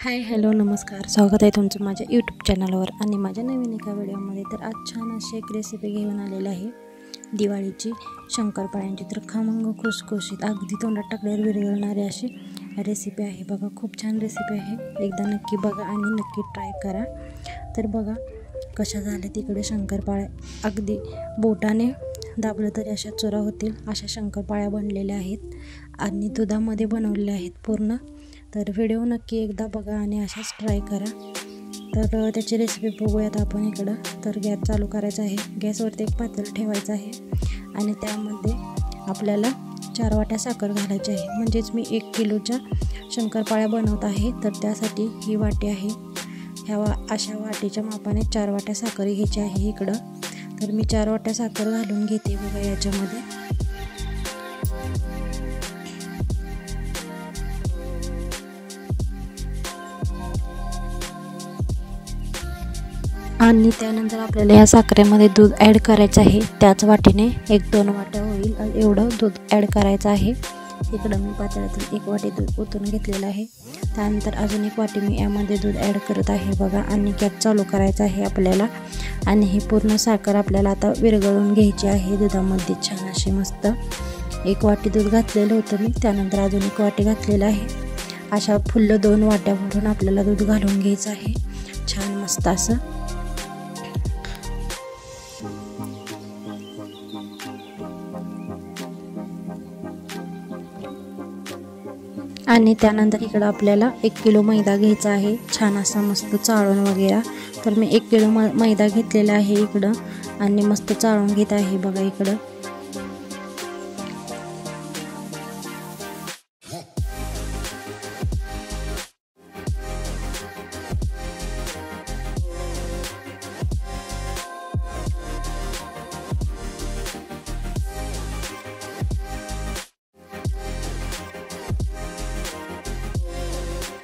Hi hello नमस्कार, स्वागत आहे तुमचं माझ्या यूट्यूब चॅनलवर आणि माझ्या नवीन एका व्हिडिओमध्ये। तर आज छान अशी एक रेसिपी घेऊन आलेली आहे दिवाळीची शंकरपाळ्यांची। तर खमंग खुसखुशीत अगदी तोंडात टाकल्यावर विरघळणारी अशी रेसिपी आहे बघा। खूप छान रेसिपी आहे, एकदा नक्की बघा आणि नक्की ट्राय करा। तर बघा कशा झाल्या तिकडे शंकरपाळ्या, अगदी बोटाने दाबलं तरी अशा चुरा होतील अशा शंकरपाळ्या बनलेल्या आहेत आणि दुधामध्ये बनवलेल्या आहेत पूर्ण। तर व्हिडिओ नक्की एकदा बघा आणि अशाच ट्राय करा। तर त्याची रेसिपी बघूयात आपण इकडं। तर गॅस चालू करायचा आहे, गॅसवरती एक पातेलं ठेवायचं आहे आणि त्यामध्ये आपल्याला 4 वाट्या साखर घालायची आहे। म्हणजेच मी 1 किलोच्या शंकरपाळ्या बनवत आहे, तर त्यासाठी ही वाटी आहे। अशा वाटीच्या मापाने 4 वाट्या साखर घ्यायची आहे इकडं। तर मी 4 वाट्या साखर घालून घेते बघा याच्यामध्ये। आणि त्यानंतर आपल्याला या साखरेमध्ये दूध ॲड करायचं आहे। त्याच वाटीने 1-2 वाट्या होईल एवढं दूध ॲड करायचं आहे। इकडं मी पातेल्यातून 1 वाटी दूध ओतून घेतलेलं आहे। त्यानंतर अजून 1 वाटी मी यामध्ये दूध ॲड करत आहे बघा आणि गॅस चालू करायचा आहे आपल्याला। आणि ही पूर्ण साखर आपल्याला आता विरघळून घ्यायची आहे दुधामध्ये छान अशी मस्त। 1 वाटी दूध घातलेलं होतं मी, त्यानंतर अजून 1 वाटी घातलेलं आहे। अशा फुल्ल 2 वाट्या भरून आपल्याला दूध घालून घ्यायचं आहे छान मस्त असं। आणि त्यानंतर इकडं आपल्याला 1 किलो मैदा घ्यायचा आहे छान असा मस्त चाळून वगैरे। तर मी 1 किलो मैदा घेतलेला आहे इकडं आणि मस्त चाळून घेत आहे बघा इकडं।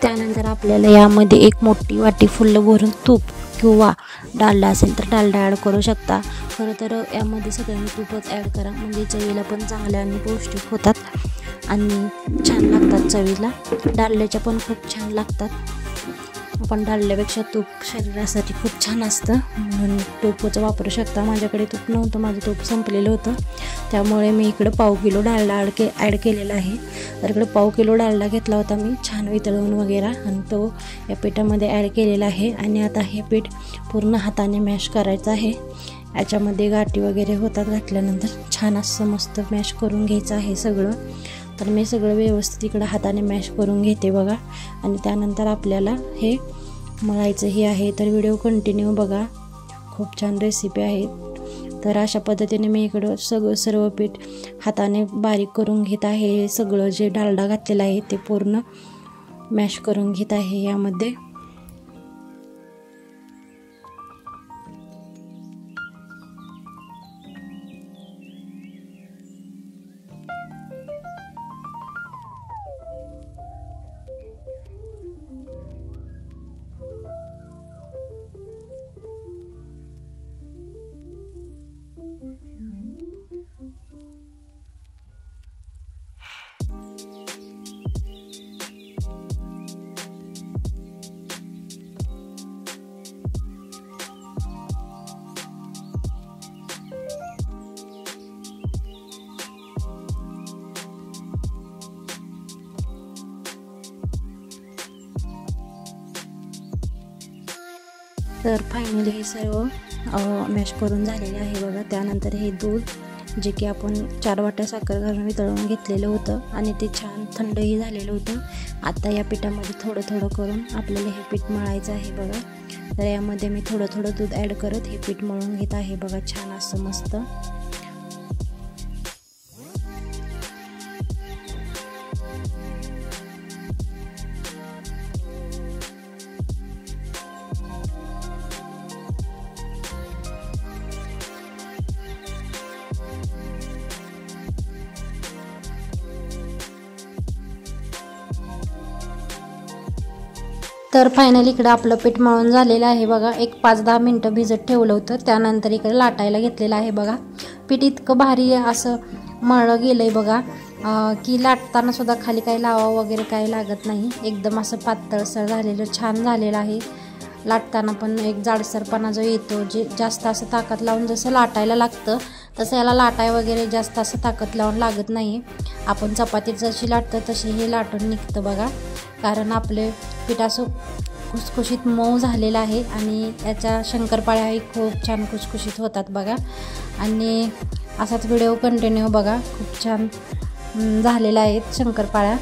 त्यानंतर आपल्याला यामध्ये 1 मोठी वाटी फुल्ल भरून तूप किंवा डालडा असेल तर डालडा ॲड करू शकता। खरं तर यामध्ये सगळ्यांनी तूपच ॲड करा, म्हणजे चवीला पण चांगल्या आणि पौष्टिक होतात आणि छान लागतात चवीला। डालड्याच्या पण खूप छान लागतात, पण डालड्यापेक्षा तूप शरीरासाठी खूप छान असतं म्हणून तूपच वापरू शकता। माझ्याकडे तूप नव्हतं, माझं तूप संपलेलं होतं, त्यामुळे मी इकडं 1/2 किलो डालडा ॲड केलेला आहे। तर इकडं 1/2 किलो डालडा घेतला होता मी छान वितळवून वगैरे आणि तो या पिठामध्ये ॲड केलेला आहे। आणि आता हे पीठ पूर्ण हाताने मॅश करायचं आहे। याच्यामध्ये गाठी वगैरे होतात घातल्यानंतर छान असं मस्त मॅश करून घ्यायचं आहे सगळं। तर मी सगळं व्यवस्थित इकडं हाताने मॅश करून घेते बघा। आणि त्यानंतर आपल्याला हे मळायचंही आहे, तर व्हिडिओ कंटिन्यू बघा, खूप छान रेसिपी आहे। तर अशा पद्धतीने मी इकडं सर्व पीठ हाताने बारीक करून घेत आहे। सगळं जे डालडा घातलेला आहे ते पूर्ण मॅश करून घेत आहे यामध्ये। तर फायनली हे सर्व मॅश करून झालेले आहे बघा। त्यानंतर हे दूध जे की आपण 4 वाट्या साखर घालून वितळवून घेतलेलं होतं आणि ते छान थंडही झालेलं होतं। आता या पिठामध्ये थोडं थोडं करून आपल्याला हे पीठ मळायचं आहे बघा। तर यामध्ये मी थोडं थोडं दूध ॲड करत हे पीठ मळून घेत आहे बघा छान असं मस्त। तर फायनली इकडं आपलं पीठ मळून झालेलं आहे बघा। एक 5-10 मिनटं भिजत ठेवलं होतं, त्यानंतर इकडे लाटायला घेतलेलं आहे बघा। पीठ इतकं भारी असं मळलं गेलंय बघा की लाटताना सुद्धा खाली काही लावा वगैरे काही लागत नाही. एकदम असं पातळसर झालेलं छान झालेलं आहे. लाटताना पण एक जाडसरपणा जो येतो, जे जास्त असं ताकद लावून जसं लाटायला लागतं तसं याला लाटाय वगैरे जास्त असं ताकद लावून लागत नाही. आपण चपाती जशी लाटतं तशी हे लाटून निघतं बघा. कारण आपले पीठ असं खुसखुशीत मऊ झालेलं आहे आणि याच्या शंकरपाळ्याही खूप छान खुसखुशीत होतात बघा. आणि असाच व्हिडिओ कंटिन्यू बघा, खूप छान झालेला आहेत शंकरपाळ्या.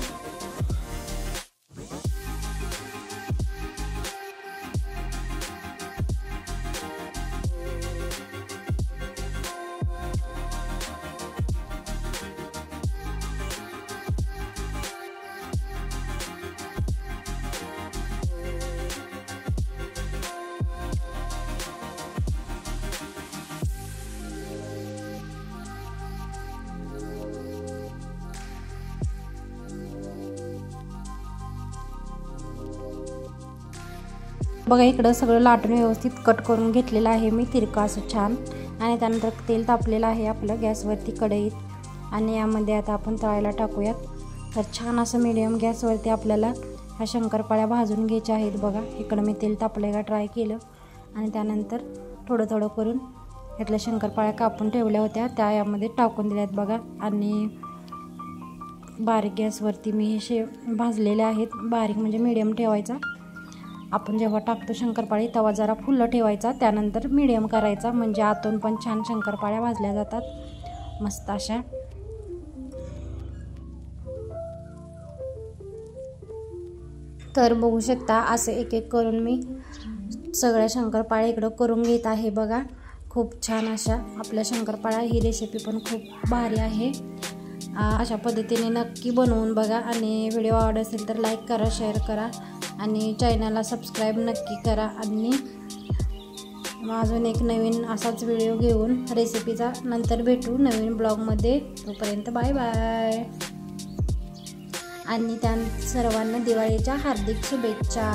बघा इकडं सगळं लाटून व्यवस्थित कट करून घेतलेलं आहे मी तिरकं असं छान. आणि त्यानंतर तेल तापलेलं आहे आपलं गॅसवरती कढईत. आणि यामध्ये आता आपण तळायला टाकूयात. तर छान असं मीडियम गॅसवरती आपल्याला ह्या शंकरपाळ्या भाजून घ्यायच्या आहेत बघा. इकडं मी तेल तापलं का ट्राय केलं आणि त्यानंतर थोडं थोडं करून ह्यातल्या शंकरपाळ्या कापून ठेवल्या होत्या त्या यामध्ये टाकून दिल्यात बघा. आणि बारीक गॅसवरती मी हे भाजलेले आहेत. बारीक म्हणजे मीडियम ठेवायचा. आपण जेव्हा टाकतो शंकरपाळी तवा जरा फुल्ल ठेवायचा, त्यानंतर मीडियम करायचा, म्हणजे आतून पण छान शंकरपाळ्या भाजल्या जातात मस्त अशा. तर बघू शकता असं एक एक करून मी सगळ्या शंकरपाळ्या इकडं करून घेत आहे बघा. खूप छान अशा आपल्या शंकरपाळ्या. ही रेसिपी पण खूप भारी आहे. अशा पद्धतीने नक्की बनवून बघा. आणि व्हिडिओ आवडत असेल तर लाईक करा, शेअर करा आणि चॅनलला सबस्क्राईब नक्की करा. आणि अजून एक नवीन असाच व्हिडिओ घेऊन रेसिपीचा नंतर भेटू नवीन ब्लॉगमध्ये. तोपर्यंत बाय बाय. आणि त्या सर्वांना दिवाळीच्या हार्दिक शुभेच्छा.